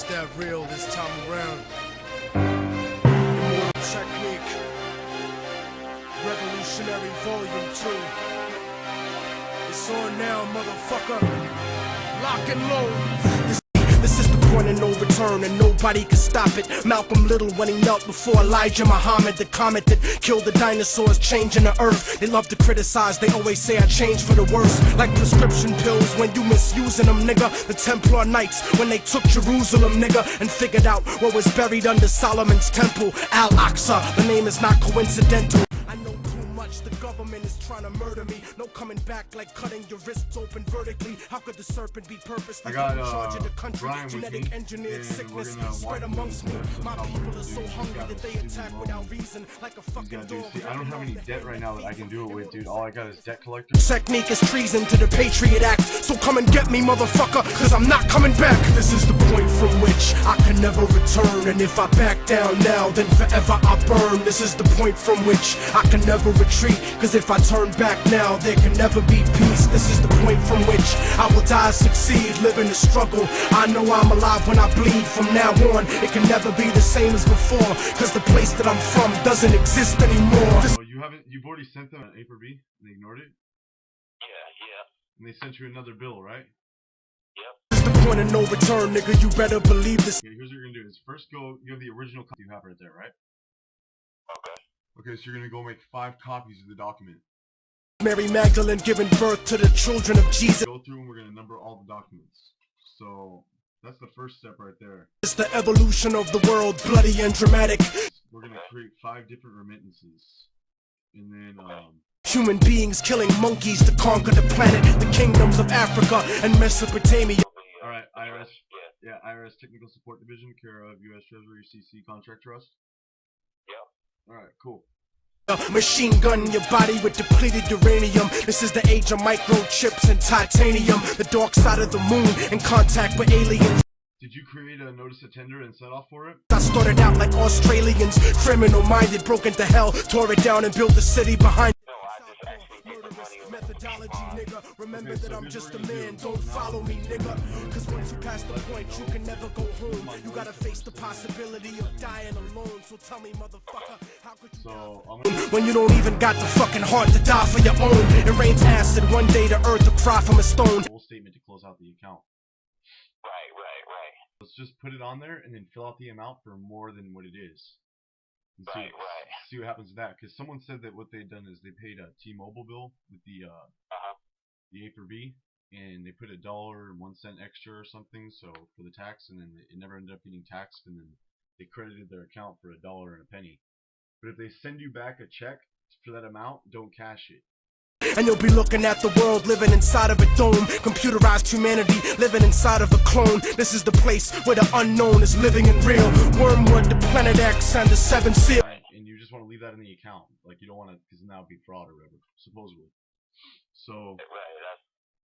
that real this time around. Immortal Technique, Revolutionary Volume 2. It's on now, motherfucker. Lock and load. This is the point of no return and nobody can stop it. Malcolm Little when he knelt before Elijah Muhammad, the comet that killed the dinosaurs, changing the earth. They love to criticize, they always say I changed for the worse. Like prescription pills when you misusing them, nigga. The Templar Knights when they took Jerusalem, nigga, and figured out what was buried under Solomon's temple, Al-Aqsa. The name is not coincidental. I know too much, the government is trying to murder me. No coming back like cutting your wrists open vertically. How could the serpent be purposely in charge of the country? Genetic engineered sickness spread amongst me. My people are so hungry that they attack without reason, like a fucking dog. See, I don't have any debt right now that I can do it with, dude. All I got is debt collector. Technique is treason to the Patriot Act. So come and get me, motherfucker, cause I'm not coming back. This is the point from which I can never return. And if I back down now, then forever I burn. This is the point from which I can never retreat. Cause if I turn back now, there can never be peace. This is the point from which I will die, succeed, live in the struggle. I know I'm alive when I bleed. From now on, it can never be the same as before. Cause the place that I'm from doesn't exist anymore. Oh, you've already sent them an A4V and they ignored it? Yeah. And they sent you another bill, right? Yep. This is the point of no return, nigga. You better believe this. Okay, here's what you're gonna do is first go, you have the original copy you have right there, right? Okay. Okay, so you're gonna go make 5 copies of the document. Mary Magdalene giving birth to the children of Jesus. Go through and we're gonna number all the documents. So that's the first step right there. It's the evolution of the world, bloody and dramatic. We're gonna create 5 different remittances, and then Human beings killing monkeys to conquer the planet, the kingdoms of Africa and Mesopotamia. all right, IRS, yeah, IRS Technical Support Division, care of U.S. Treasury CC Contract Trust. Yep. All right, cool. Machine gun your body with depleted uranium. This is the age of microchips and titanium. The dark side of the moon in contact with aliens. Did you create a notice of tender and set off for it? I started out like Australians, criminal minded, broke into hell, tore it down and built the city behind. No, I just actually did the money on Methodology, nigga. Remember Okay, so that I'm here's just a what we're gonna man. do. Don't follow me, nigga. Cause once you pass the point, you can never go home. You gotta face the possibility of dying alone. So tell me, motherfucker, how could you So when you don't even got the fucking heart to die for your own? It rains acid one day, the earth will cry from a stone. whole statement to close out the account. Right. Let's just put it on there and then fill out the amount for more than what it is. And Right. see what happens with that. Because someone said that what they'd done is they paid a T-Mobile bill with the A4V, and they put $1.01 extra or something, so for the tax, and then it never ended up getting taxed, and then they credited their account for $1.01. But if they send you back a check for that amount, don't cash it. And you'll be looking at the world living inside of a dome. Computerized humanity living inside of a clone. This is the place where the unknown is living in real. Wormwood, the Planet X, and the 7 Seal. Right, and you just want to leave that in the account. Like, you don't want to, because now it'd be fraud or whatever, supposedly. So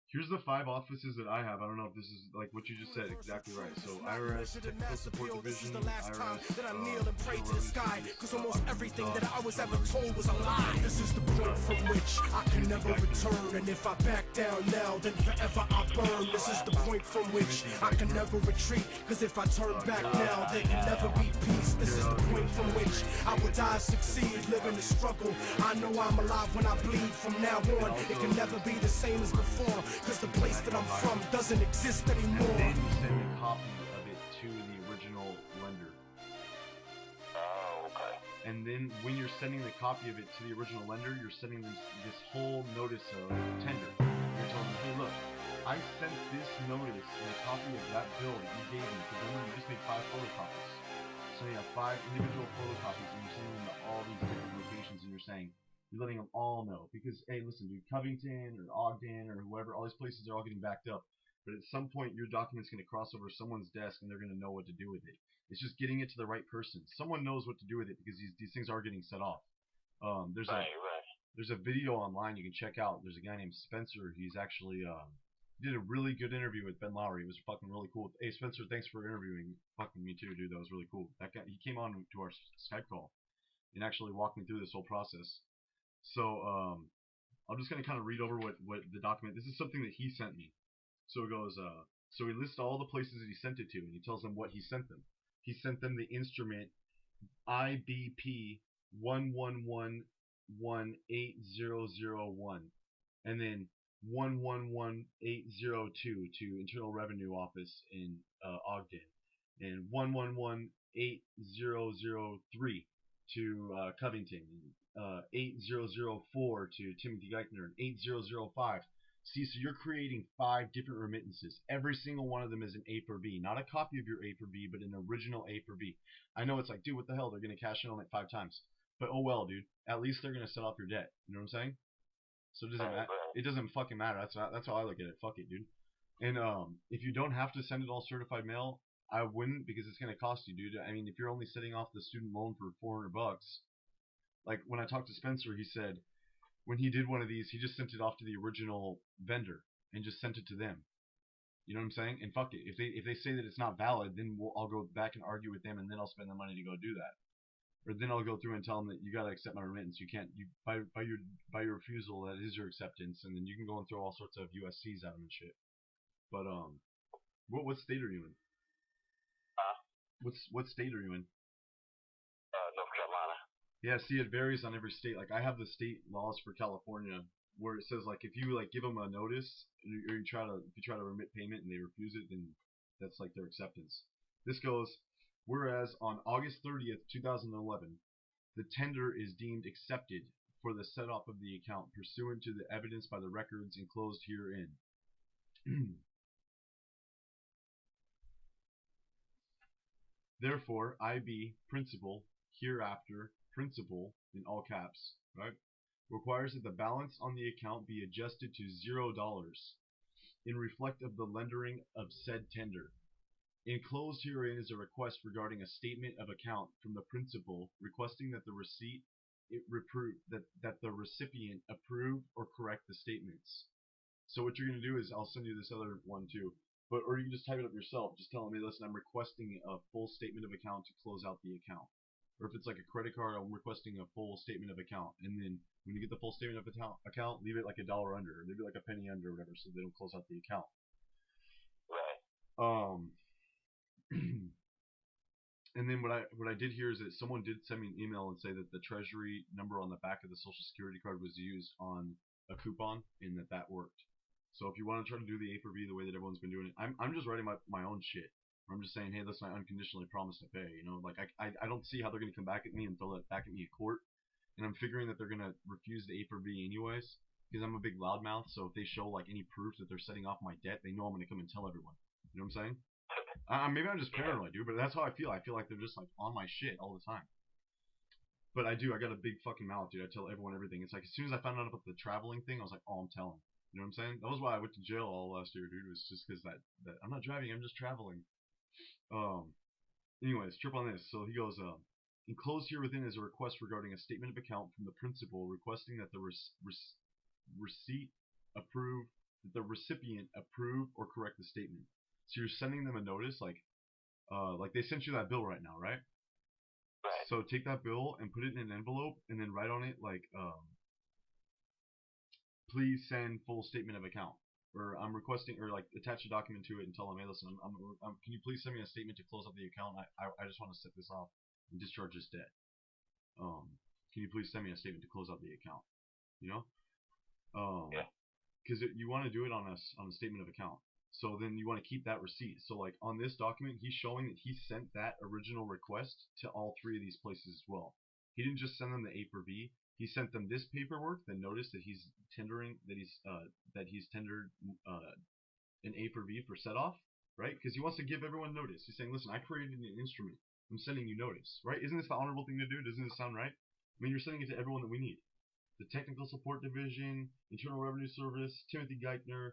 here's the 5 offices that I have. I don't know if this is like what you just said, exactly right. So IRS Technical Support Division, IRS that I kneel and pray to the sky, cause almost everything that I was ever told was a lie. This is the point from which I can never return, and if I back down now, then forever I burn. This is the point from which I can never retreat, cause if I turn back now, there can never be peace. This is the point from which I will die, succeed, live in the struggle. I know I'm alive when I bleed. From now on, it can never be the same as before. Cause the place that I'm from doesn't exist anymore. And then you send a copy of it to the original lender. Oh, okay. And then when you're sending the copy of it to the original lender, you're sending them this whole notice of tender. You're telling them, hey look, I sent this notice and a copy of that bill that you gave me, because remember you just made 5 photocopies. So you have 5 individual photocopies and you're sending them to all these different locations, and you're saying, you're letting them all know. Because, hey, listen, dude, Covington or Ogden or whoever, all these places are all getting backed up. But at some point, your document's going to cross over someone's desk and they're going to know what to do with it. It's just getting it to the right person. Someone knows what to do with it because these things are getting set off. There's a video online you can check out. There's a guy named Spencer. He's actually did a really good interview with Ben Lowry. It was fucking really cool. Hey, Spencer, thanks for interviewing. Fucking me too, dude. That was really cool. That guy, he came on to our Skype call and actually walked me through this whole process. So I'm just going to kind of read over what the document, this is something that he sent me. So it goes, So he lists all the places that he sent it to, and he tells them what he sent them. He sent them the instrument IBP 111180001, and then 111802 to Internal Revenue Office in Ogden, and 1118003 to Covington, 8004 to Timothy Geichner, and 8005. See, so you're creating 5 different remittances. Every single one of them is an A4V. Not a copy of your A4V, but an original A4V. I know it's like, dude, what the hell? They're going to cash in on it 5 times. But oh well, dude. At least they're going to set off your debt. You know what I'm saying? So it doesn't fucking matter. That's how I look at it. Fuck it, dude. And if you don't have to send it all certified mail, I wouldn't, because it's going to cost you, dude. I mean, if you're only setting off the student loan for $400, like when I talked to Spencer, he said, when he did one of these, he just sent it off to the original vendor and just sent it to them. You know what I'm saying? And fuck it. If they say that it's not valid, then I'll go back and argue with them, and then I'll spend the money to go do that. Or then I'll go through and tell them that you gotta accept my remittance. You can't. You by your refusal, that is your acceptance, and then you can go and throw all sorts of USCs at them and shit. But what state are you in? What state are you in? North Carolina. Yeah, see, it varies on every state. Like, I have the state laws for California where it says, like, if you like give them a notice, or if you try to remit payment and they refuse it, then that's like their acceptance. This goes, whereas on August 30th, 2011, the tender is deemed accepted for the set-off of the account pursuant to the evidence by the records enclosed herein. Therefore, IB principal hereafter principal in all caps, right, requires that the balance on the account be adjusted to $0 in reflect of the lendering of said tender. Enclosed herein is a request regarding a statement of account from the principal requesting that the the recipient approve or correct the statements. So what you're going to do is, I'll send you this other one too, or you can just type it up yourself, just telling me, listen, I'm requesting a full statement of account to close out the account. Or if it's like a credit card, I'm requesting a full statement of account. And then when you get the full statement of account, leave it like $1 under, or leave it like a penny under, or whatever, so they don't close out the account. Right. And then what I did here is that someone did send me an email and say that the Treasury number on the back of the Social Security card was used on a coupon, and that worked. So if you want to try to do the A4V the way that everyone's been doing it, I'm just writing my own shit. I'm just saying, hey, listen, I unconditionally promise to pay. You know, like I don't see how they're gonna come back at me and throw it back at me in court. And I'm figuring that they're gonna refuse the A4V anyways, because I'm a big loudmouth. So if they show like any proof that they're setting off my debt, they know I'm gonna come and tell everyone. You know what I'm saying? Maybe I'm just paranoid, dude, but that's how I feel. I feel like they're just like on my shit all the time. But I got a big fucking mouth, dude. I tell everyone everything. It's like, as soon as I found out about the traveling thing, I was like, oh, I'm telling. You know what I'm saying? That was why I went to jail all last year, dude. It was just because that I'm not driving, I'm just traveling. Anyways, trip on this. So he goes, enclosed here within is a request regarding a statement of account from the principal requesting that the recipient approve or correct the statement. So you're sending them a notice, like they sent you that bill right now, right? Right. So take that bill and put it in an envelope, and then write on it like, please send full statement of account, or I'm requesting, or like attach a document to it and tell them, hey, listen, can you please send me a statement to close up the account? I just want to set this off and discharge this debt. Can you please send me a statement to close out the account? You know? Yeah. Because you want to do it on a statement of account. So then you want to keep that receipt. So like on this document, he's showing that he sent that original request to all 3 of these places as well. He didn't just send them the A4V. He sent them this paperwork, the notice that he's tendering, that he's tendered an A4V for set off, right? Because he wants to give everyone notice. He's saying, listen, I created an instrument. I'm sending you notice, right? Isn't this the honorable thing to do? Doesn't this sound right? I mean, you're sending it to everyone that we need. The Technical Support Division, Internal Revenue Service, Timothy Geichner,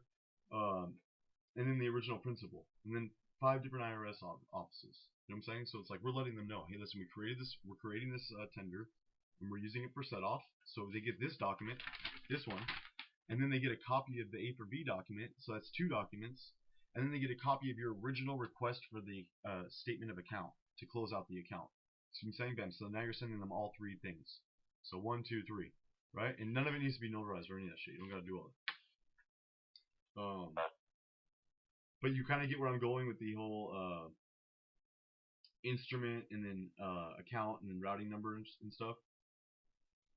and then the original principal, and then 5 different IRS offices. You know what I'm saying? So it's like, we're letting them know, hey, listen, we're creating this tender, and we're using it for set off. So they get this document, this one, and then they get a copy of the A4V document. So that's 2 documents, and then they get a copy of your original request for the statement of account to close out the account. So I'm saying, bam. So now you're sending them all 3 things. So 1, 2, 3, right? And none of it needs to be notarized or any of that shit. You don't gotta do all that. But you kind of get where I'm going with the whole instrument and then account and then routing number and stuff.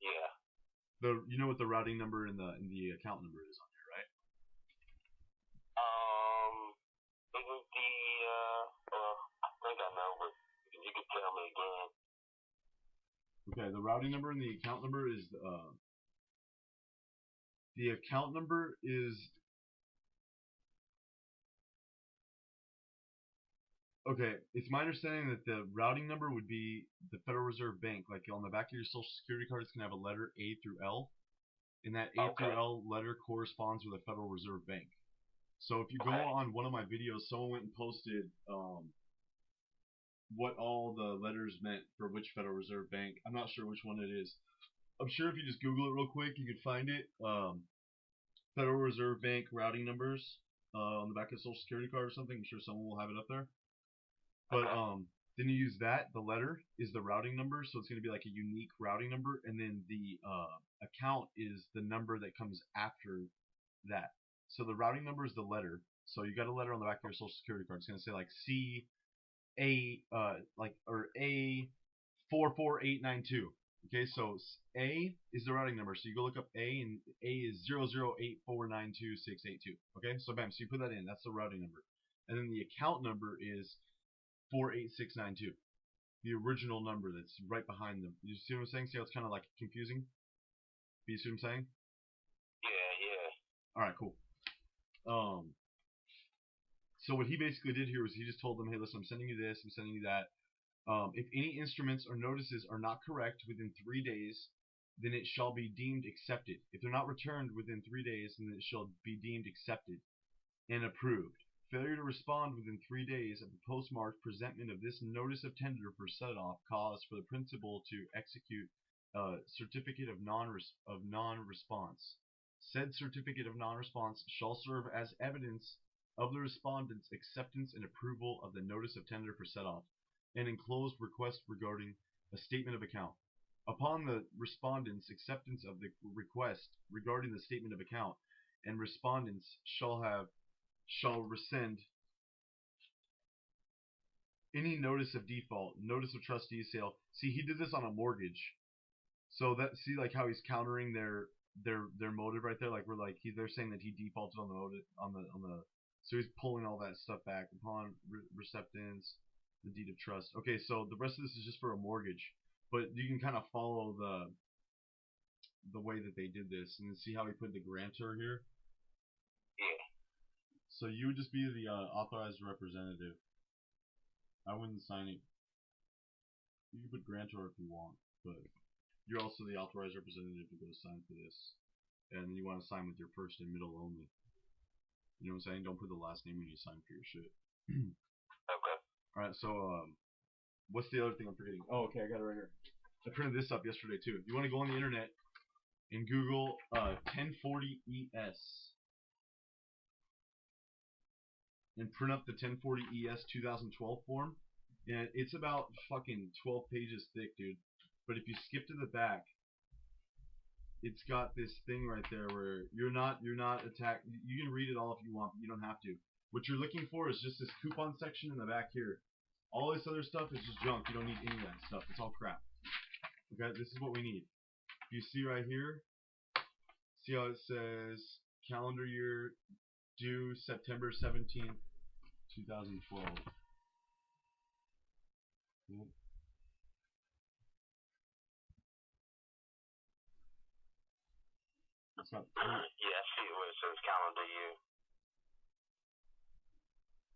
Yeah. You know what the routing number and the account number is on here, right? Isn't I think I know, but you could tell me again. Okay, the routing number and the account number is the account number is okay. It's my understanding that the routing number would be the Federal Reserve Bank. Like on the back of your Social Security card, it's gonna have a letter A through L, and that A through L letter corresponds with the Federal Reserve Bank. So if you go on one of my videos, someone went and posted what all the letters meant for which Federal Reserve Bank. I'm not sure which one it is. I'm sure if you just Google it real quick, you could find it. Federal Reserve Bank routing numbers on the back of the Social Security card or something. I'm sure someone will have it up there. But then you use that. The letter is the routing number, so it's going to be like a unique routing number, and then the account is the number that comes after that. So the routing number is the letter. So you got a letter on the back of your Social Security card. It's going to say like A44892. Okay, so A is the routing number. So you go look up A, and A is 0084926682. Okay, so bam. So you put that in. That's the routing number. And then the account number is 48692. The original number that's right behind them. You see what I'm saying? See how it's kind of like confusing? You see what I'm saying? Yeah. Alright, cool. So what he basically did here was he just told them, hey, listen, I'm sending you this, I'm sending you that. If any instruments or notices are not correct within 3 days, then it shall be deemed accepted. If they're not returned within 3 days, then it shall be deemed accepted and approved. Failure to respond within 3 days of the postmarked presentment of this notice of tender for set-off cause for the principal to execute a certificate of non-response. Said certificate of non-response shall serve as evidence of the respondent's acceptance and approval of the notice of tender for set-off, and enclosed request regarding a statement of account. Upon the respondent's acceptance of the request regarding the statement of account, and respondents shall rescind any notice of default, notice of trustee sale. See, he did this on a mortgage. So that, see like how he's countering their motive right there, like they're saying that he defaulted on the motive on the so he's pulling all that stuff back upon receptance, the deed of trust. Okay, so the rest of this is just for a mortgage, but you can kind of follow the way that they did this and see how he put the grantor here. Yeah. So you would just be the authorized representative. I wouldn't sign it. You can put grantor if you want, but you're also the authorized representative to go sign for this. And then you want to sign with your first and middle only. You know what I'm saying? Don't put the last name when you sign for your shit. Okay. Alright, so what's the other thing I'm forgetting? Oh, okay, I got it right here. I printed this up yesterday too. You want to go on the internet and Google 1040ES. And print up the 1040ES 2012 form. And it's about fucking 12 pages thick, dude. But if you skip to the back, it's got this thing right there where you're not attacked. You can read it all if you want, but you don't have to. What you're looking for is just this coupon section in the back here. All this other stuff is just junk. You don't need any of that stuff. It's all crap. Okay, this is what we need. You see right here, see how it says calendar year due September 17th, 2012. Yep. Yeah, I see where it says calendar year.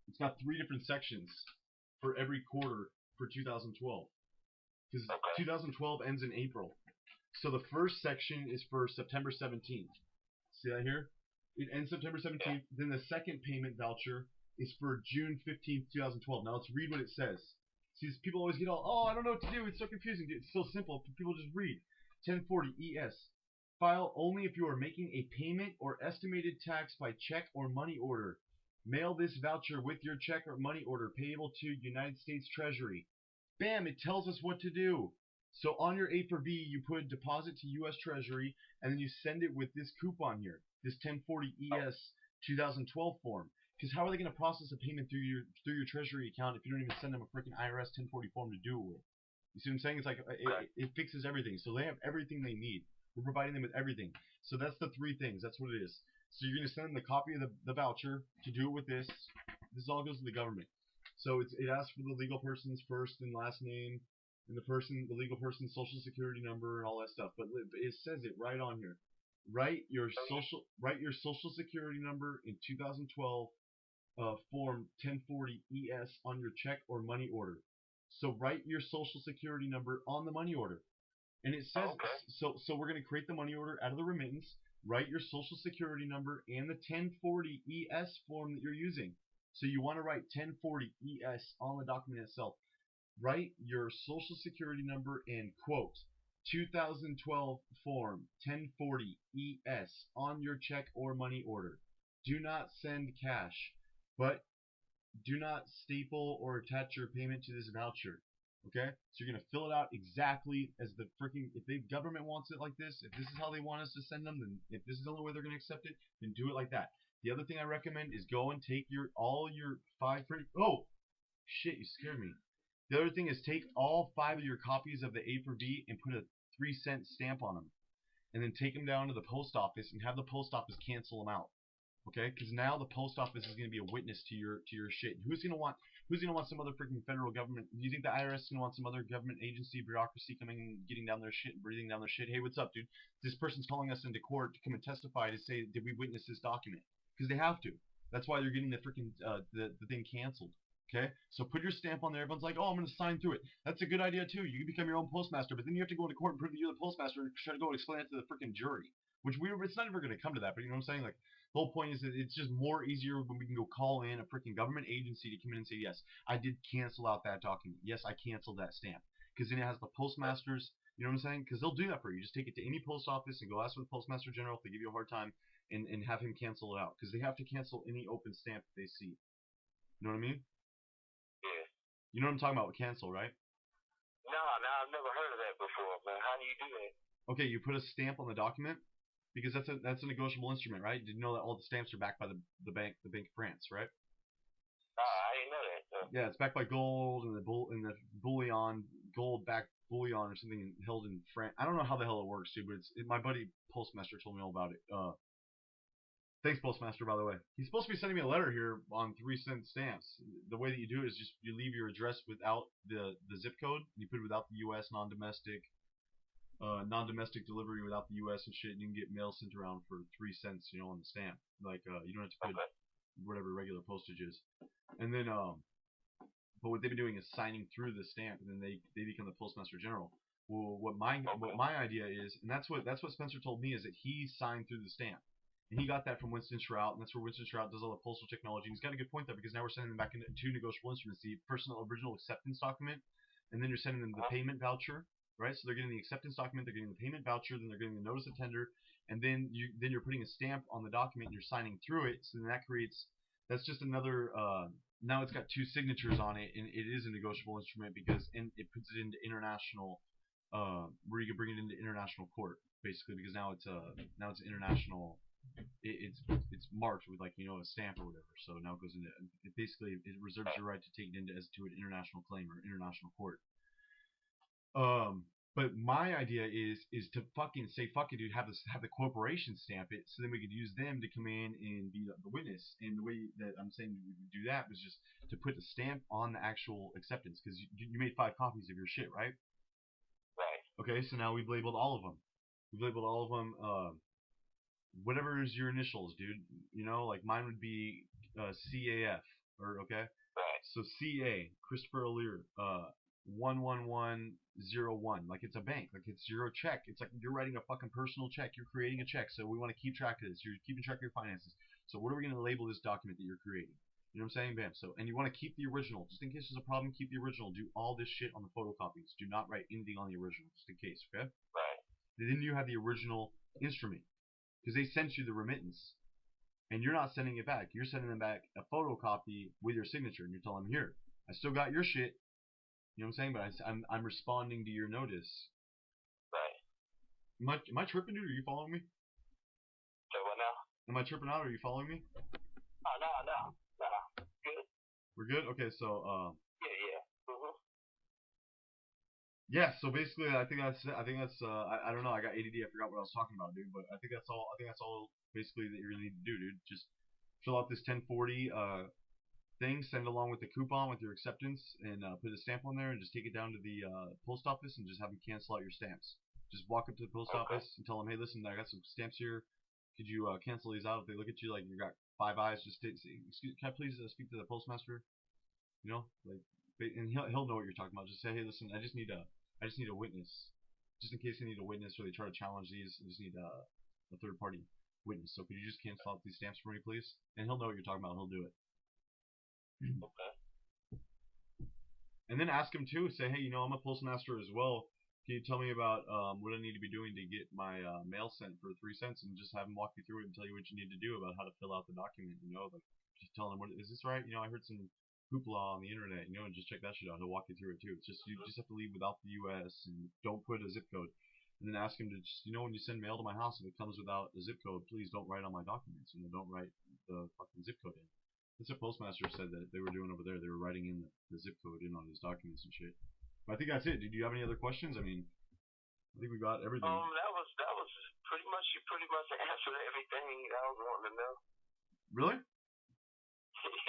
It's got 3 different sections for every quarter for 2012. Because 2012 ends in April. So the first section is for September 17th. See that here? It ends September 17th. Then the second payment voucher is for June 15th, 2012. Now let's read what it says. See, people always get all, oh, I don't know what to do. It's so confusing. It's so simple. People just read. 1040 ES. File only if you are making a payment or estimated tax by check or money order. Mail this voucher with your check or money order payable to United States Treasury. Bam, it tells us what to do. So on your A4V, you put deposit to U.S. Treasury, and then you send it with this coupon here, this 1040 ES 2012 form. Because how are they going to process a payment through your Treasury account if you don't even send them a freaking IRS 1040 form to do it with? You see what I'm saying? It's like it fixes everything. So they have everything they need. We're providing them with everything. So that's the three things. That's what it is. So you're going to send them the copy of the voucher to do it with this. This all goes to the government. So it asks for the legal person's first and last name, and the legal person's social security number and all that stuff. But it says it right on here. Write your social security number in 2012 form 1040 ES on your check or money order. So write your social security number on the money order. And it says, so we're going to create the money order out of the remittance, write your social security number and the 1040 ES form that you're using. So you want to write 1040 ES on the document itself. Write your social security number and quote 2012 form 1040 ES on your check or money order. Do not send cash, but do not staple or attach your payment to this voucher. Okay? So you're going to fill it out exactly as the freaking, if the government wants it like this, if this is how they want us to send them, then if this is the only way they're going to accept it, then do it like that. The other thing I recommend is go and take all your 5 oh, shit, you scared me. The other thing is take all 5 of your copies of the A4V and put a 3-cent stamp on them. And then take them down to the post office and have the post office cancel them out. Okay? Because now the post office is going to be a witness to your shit. Who's gonna want some other freaking federal government? Do you think the IRS is gonna want some other government agency, bureaucracy coming and getting down their shit and breathing down their shit? Hey, what's up, dude? This person's calling us into court to come and testify to say, did we witness this document? Because they have to. That's why they're getting the freaking the thing canceled. Okay? So put your stamp on there. Everyone's like, oh, I'm gonna sign through it. That's a good idea too. You can become your own postmaster, but then you have to go into court and prove that you're the postmaster and try to go and explain it to the freaking jury. Which it's not ever gonna come to that, but you know what I'm saying? Like, the whole point is that it's just more easier when we can go call in a freaking government agency to come in and say, yes, I did cancel out that document. Yes, I canceled that stamp. Because then it has the postmasters, you know what I'm saying? Because they'll do that for you. Just take it to any post office and go ask for the postmaster general if they give you a hard time and have him cancel it out. Because they have to cancel any open stamp that they see. You know what I mean? Yeah. You know what I'm talking about with cancel, right? No, I've never heard of that before, man. How do you do that? Okay, you put a stamp on the document. Because that's a negotiable instrument, right? Did you know that all the stamps are backed by the Bank of France, right? I didn't know that. So. Yeah, it's backed by gold and the bullion, gold-backed bullion or something held in France. I don't know how the hell it works, dude, but my buddy Postmaster told me all about it. Thanks, Postmaster, by the way. He's supposed to be sending me a letter here on 3-cent stamps. The way that you do it is just you leave your address without the zip code, and you put it without the U.S. non-domestic delivery without the U.S. and shit, and you can get mail sent around for 3 cents, you know, on the stamp. Like, you don't have to put whatever regular postage is. And then, but what they've been doing is signing through the stamp, and then they become the Postmaster General. Well, what my idea is, and that's what Spencer told me, is that he signed through the stamp. And he got that from Winston Shrout, and that's where Winston Shrout does all the postal technology. And he's got a good point there, because now we're sending them back into 2 negotiable instruments: the personal original acceptance document, and then you're sending them the payment voucher. Right, so they're getting the acceptance document, they're getting the payment voucher, then they're getting the notice of tender, and then you're putting a stamp on the document and you're signing through it. So then that's just another. Now it's got 2 signatures on it, and it is a negotiable instrument because it puts it into international, where you can bring it into international court, basically, because now it's international. It's marked with, like, you know, a stamp or whatever. So now it goes into it reserves your right to take it into to an international claim or international court. But my idea is to fucking say, fuck it, dude, have the corporation stamp it, so then we could use them to come in and be the witness. And the way that I'm saying we would do that was just to put the stamp on the actual acceptance, because you made 5 copies of your shit, right? Right. Okay, so now we've labeled all of them. Whatever is your initials, dude. You know, like mine would be CAF, or okay. Right. So CA, Christopher O'Leary, 11101, like it's a bank, like it's your check. It's like you're writing a fucking personal check. You're creating a check, so we want to keep track of this. You're keeping track of your finances. So what are we going to label this document that you're creating? You know what I'm saying? Bam. So, and you want to keep the original, just in case there's a problem. Keep the original. Do all this shit on the photocopies. Do not write anything on the original, just in case. Okay? Right. Then you have the original instrument, because they sent you the remittance, and you're not sending it back. You're sending them back a photocopy with your signature, and you're telling them, here, I still got your shit. You know what I'm saying? But I'm responding to your notice. Right. Am I tripping, dude? Are you following me? So what now? Am I tripping out? Are you following me? Oh, no. We're good. Okay, so Yeah. Mhm. yeah. So basically, I think that's I don't know. I got ADD. I forgot what I was talking about, dude. But I think that's all. I think that's all basically that you really need to do, dude. Just fill out this 1040 thing, send it along with the coupon with your acceptance, and put a stamp on there, and just take it down to the post office and just have them cancel out your stamps. Just walk up to the post office and tell them, hey, listen, I got some stamps here. Could you cancel these out? If they look at you like you got 5 eyes, just say, excuse, can I please speak to the postmaster? You know, like, and he'll know what you're talking about. Just say, hey, listen, I just need a witness, just in case I need a witness or they try to challenge these. I just need a third party witness. So could you just cancel out these stamps for me, please? And he'll know what you're talking about. He'll do it. Okay. And then ask him too. Say, hey, I'm a postmaster as well. Can you tell me about what I need to be doing to get my mail sent for 3 cents? And just have him walk you through it and tell you what you need to do about how to fill out the document. Like just tell him, what is this right? I heard some hoopla on the internet. And just check that shit out. He'll walk you through it too. It's just you just have to leave without the U.S. and don't put a zip code. And then ask him to just when you send mail to my house, if it comes without a zip code, please don't write on my documents. Don't write the fucking zip code in. That's what Postmaster said that they were doing over there. They were writing in the zip code in on his documents and shit. But I think that's it. Do you have any other questions? I mean, I think we got everything. That was pretty much, you pretty much answered everything I was wanting to know. Really?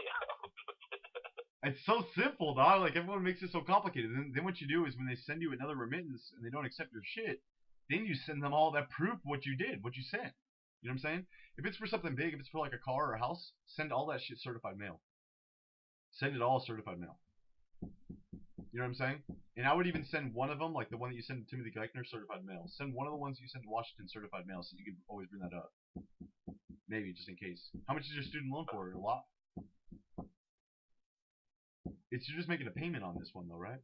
Yeah. It's so simple, dog. Like, everyone makes it so complicated. Then what you do is when they send you another remittance and they don't accept your shit, then you send them all that proof what you did, what you sent. You know what I'm saying? If it's for something big, if it's for like a car or a house, send all that shit certified mail. Send it all certified mail. You know what I'm saying? And I would even send one of them, like the one that you send to Timothy Geichner, certified mail. Send one of the ones you send to Washington certified mail, so you can always bring that up. Maybe, just in case. How much is your student loan for? A lot? You're just making a payment on this one, though, right?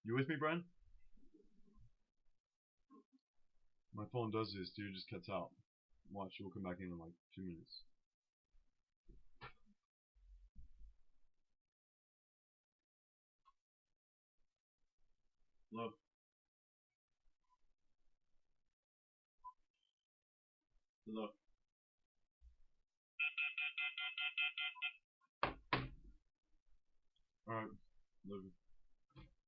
You with me, Brian? My phone does this, dude. It just cuts out. Watch, it will come back in like 2 minutes. Hello? Hello? Alright. Love you.